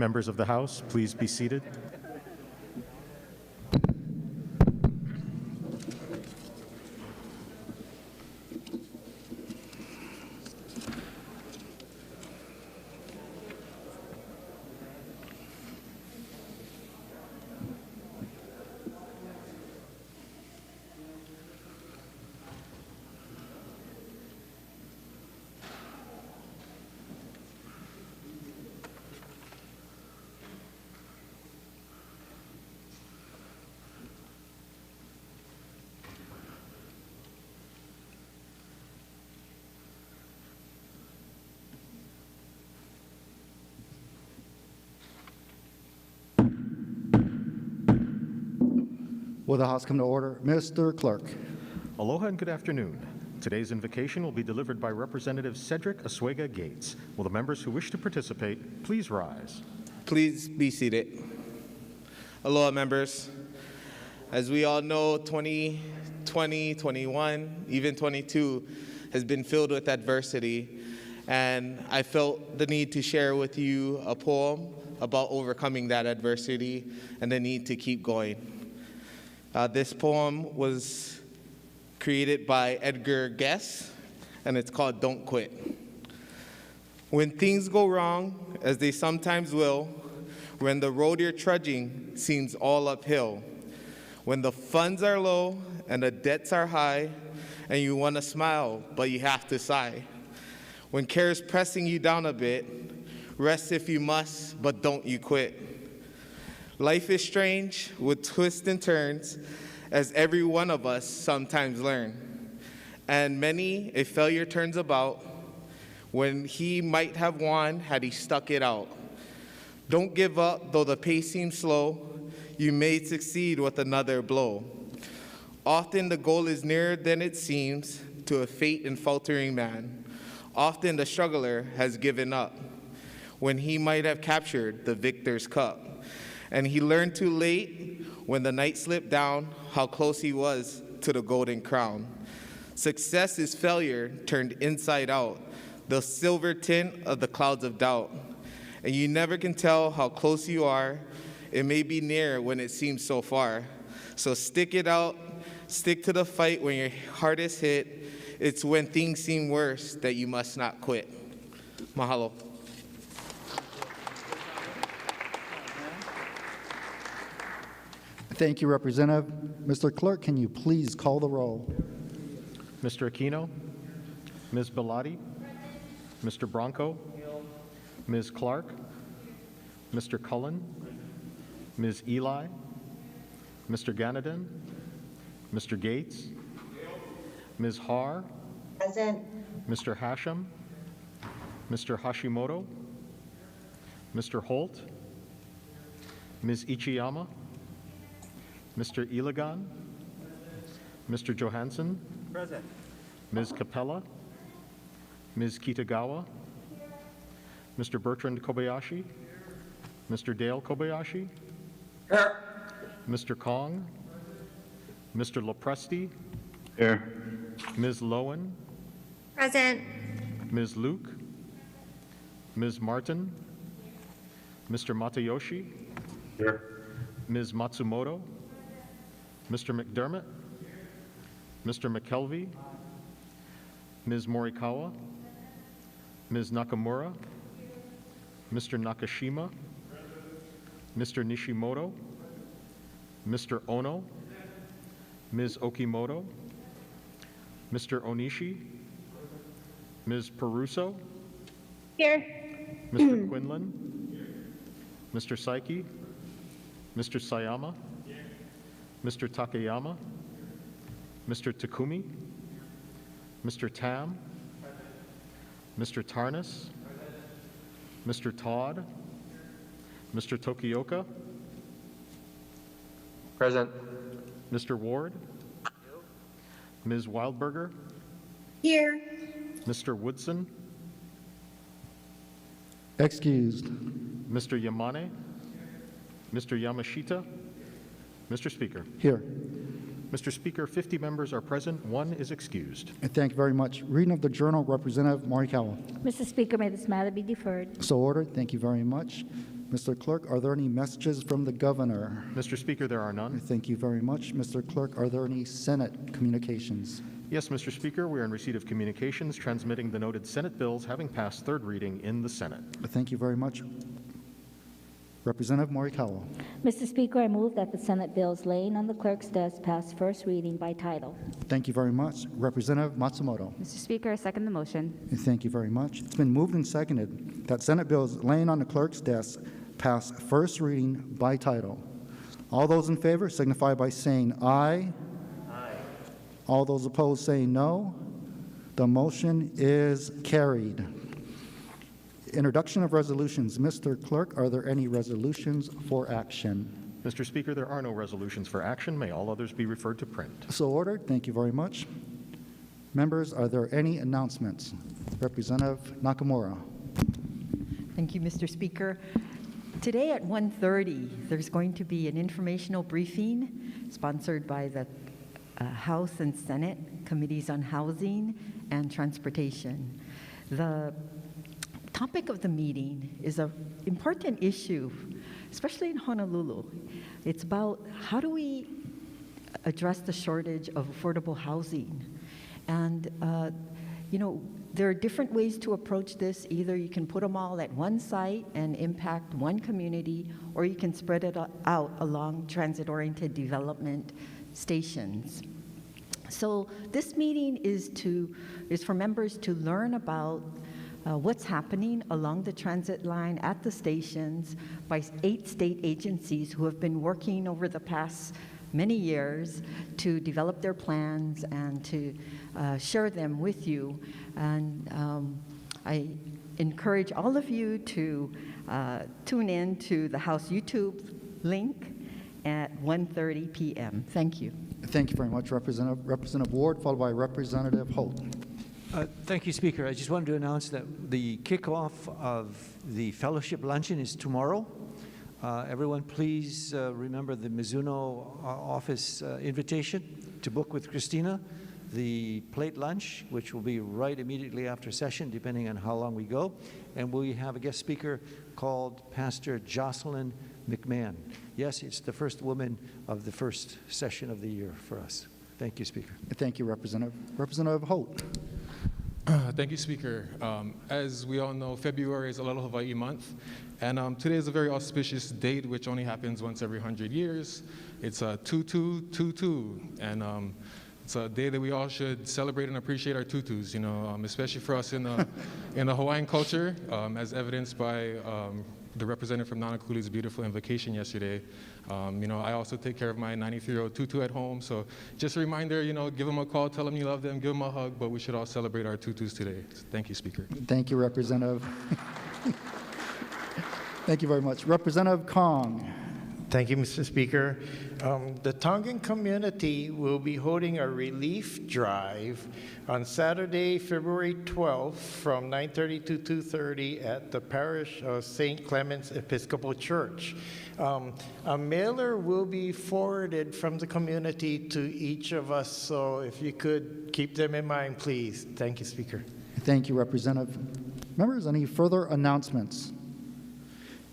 Members of the House, please be seated. Will the House come to order? Mr. Clerk. Aloha and good afternoon. Today's invocation will be delivered by Representative Cedric Asuega Gates. Will the members who wish to participate please rise? Please be seated. Aloha, members. As we all know, 2020, 21, even 22 has been filled with adversity, and I felt the need to share with you a poem about overcoming that adversity and the need to keep going. This poem was created by Edgar Guess, and it's called Don't Quit. When things go wrong, as they sometimes will, when the road you're trudging seems all uphill, when the funds are low and the debts are high, and you want to smile, but you have to sigh, when care is pressing you down a bit, rest if you must, but don't you quit. Life is strange with twists and turns, as every one of us sometimes learn. And many a failure turns about when he might have won had he stuck it out. Don't give up, though the pace seems slow. You may succeed with another blow. Often the goal is nearer than it seems to a faint and faltering man. Often the struggler has given up when he might have captured the victor's cup. And he learned too late when the night slipped down how close he was to the golden crown. Success is failure turned inside out, the silver tint of the clouds of doubt. And you never can tell how close you are. It may be near when it seems so far. So stick it out, stick to the fight when your heart is hit. It's when things seem worse that you must not quit. Mahalo. Thank you, Representative. Mr. Clerk, can you please call the roll? Mr. Aquino, Ms. Bellotti, Mr. Bronco, Ms. Clark, Mr. Cullen, Ms. Eli, Mr. Ganadin, Mr. Gates, Ms. Har, Present. Mr. Hashem, Mr. Hashimoto, Mr. Holt, Ms. Ichiyama, Mr. Iligan, Mr. Johansson, Present. Ms. Capella, Ms. Kitagawa, Mr. Bertrand Kobayashi, Mr. Dale Kobayashi, Here. Mr. Kong, Mr. Lopresti, Here. Ms. Lowen, Present. Ms. Luke, Ms. Martin, Mr. Matayoshi, Here. Ms. Matsumoto, Mr. McDermott, Mr. McKelvey, Ms. Morikawa, Ms. Nakamura, Mr. Nakashima, Mr. Nishimoto, Mr. Ono, Ms. Okimoto, Mr. Onishi, Ms. Peruso, Here. Mr. Quinlan, Mr. Saiki, Mr. Sayama, Mr. Takayama, Mr. Takumi, Mr. Tam, Mr. Tarnas, Mr. Todd, Mr. Tokioka, Present. Mr. Ward, Ms. Wildberger, Here. Mr. Woodson, Excused. Mr. Yamane, Mr. Yamashita, Mr. Speaker. Here. Mr. Speaker, 50 members are present, 1 is excused. And thank you very much. Reading of the Journal, Representative Morikawa. Mr. Speaker, may this matter be deferred. So ordered. Thank you very much. Mr. Clerk, are there any messages from the governor? Mr. Speaker, there are none. Thank you very much. Mr. Clerk, are there any Senate communications? Yes, Mr. Speaker, we are in receipt of communications transmitting the noted Senate bills having passed third reading in the Senate. Thank you very much. Representative Morikawa. Mr. Speaker, I move that the Senate bills laying on the clerk's desk pass first reading by title. Thank you very much. Representative Matsumoto. Mr. Speaker, I second the motion. Thank you very much. It's been moved and seconded that Senate bills laying on the clerk's desk pass first reading by title. All those in favor signify by saying aye. Aye. All those opposed say no. The motion is carried. Introduction of resolutions. Mr. Clerk, are there any resolutions for action? Mr. Speaker, there are no resolutions for action. May all others be referred to print. So ordered. Thank you very much. Members, are there any announcements? Representative Nakamura. Thank you, Mr. Speaker. Today at 1:30, there's going to be an informational briefing sponsored by the House and Senate Committees on Housing and Transportation. The topic of the meeting is an important issue, especially in Honolulu. It's about how do we address the shortage of affordable housing. And, there are different ways to approach this. Either you can put them all at one site and impact one community, or you can spread it out along transit-oriented development stations. So this meeting is for members to learn about what's happening along the transit line at the stations by 8 state agencies who have been working over the past many years to develop their plans and to share them with you. And I encourage all of you to tune in to the House YouTube link at 1:30 p.m. Thank you. Thank you very much, Representative. Representative Ward, followed by Representative Holt. Thank you, Speaker. I just wanted to announce that the kickoff of the fellowship luncheon is tomorrow. Everyone, please remember the Mizuno office invitation to book with Christina, the plate lunch, which will be right immediately after session, depending on how long we go. And we have a guest speaker called Pastor Jocelyn McMahon. Yes, it's the first woman of the first session of the year for us. Thank you, Speaker. Thank you, Representative. Representative Holt. Thank you, Speaker. As we all know, February is a Aloha Hawaii month, and today is a very auspicious date, which only happens once every 100 years. It's a 2222, and it's a day that we all should celebrate and appreciate our tutus, especially for us in the Hawaiian culture, as evidenced by the representative from Nanakuli's beautiful invocation yesterday. I also take care of my 93-year-old tutu at home, so just a reminder, give them a call, tell them you love them, give them a hug, but we should all celebrate our tutus today. Thank you, Speaker. Thank you, Representative. Thank you very much. Representative Kong. Thank you, Mr. Speaker. The Tongan community will be holding a relief drive on Saturday, February 12th from 9:30 to 2:30 at the parish of St. Clement's Episcopal Church. A mailer will be forwarded from the community to each of us, so if you could keep them in mind, please. Thank you, Speaker. Thank you, Representative. Members, any further announcements?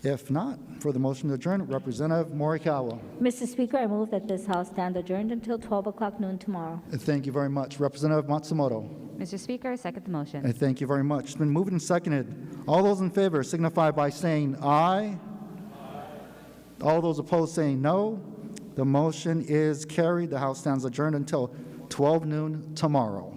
If not, for the motion to adjourn, Representative Morikawa. Mr. Speaker, I move that this House stand adjourned until 12 o'clock noon tomorrow. Thank you very much. Representative Matsumoto. Mr. Speaker, I second the motion. Thank you very much. It's been moved and seconded. All those in favor signify by saying aye. All those opposed saying no. The motion is carried. The House stands adjourned until 12 noon tomorrow.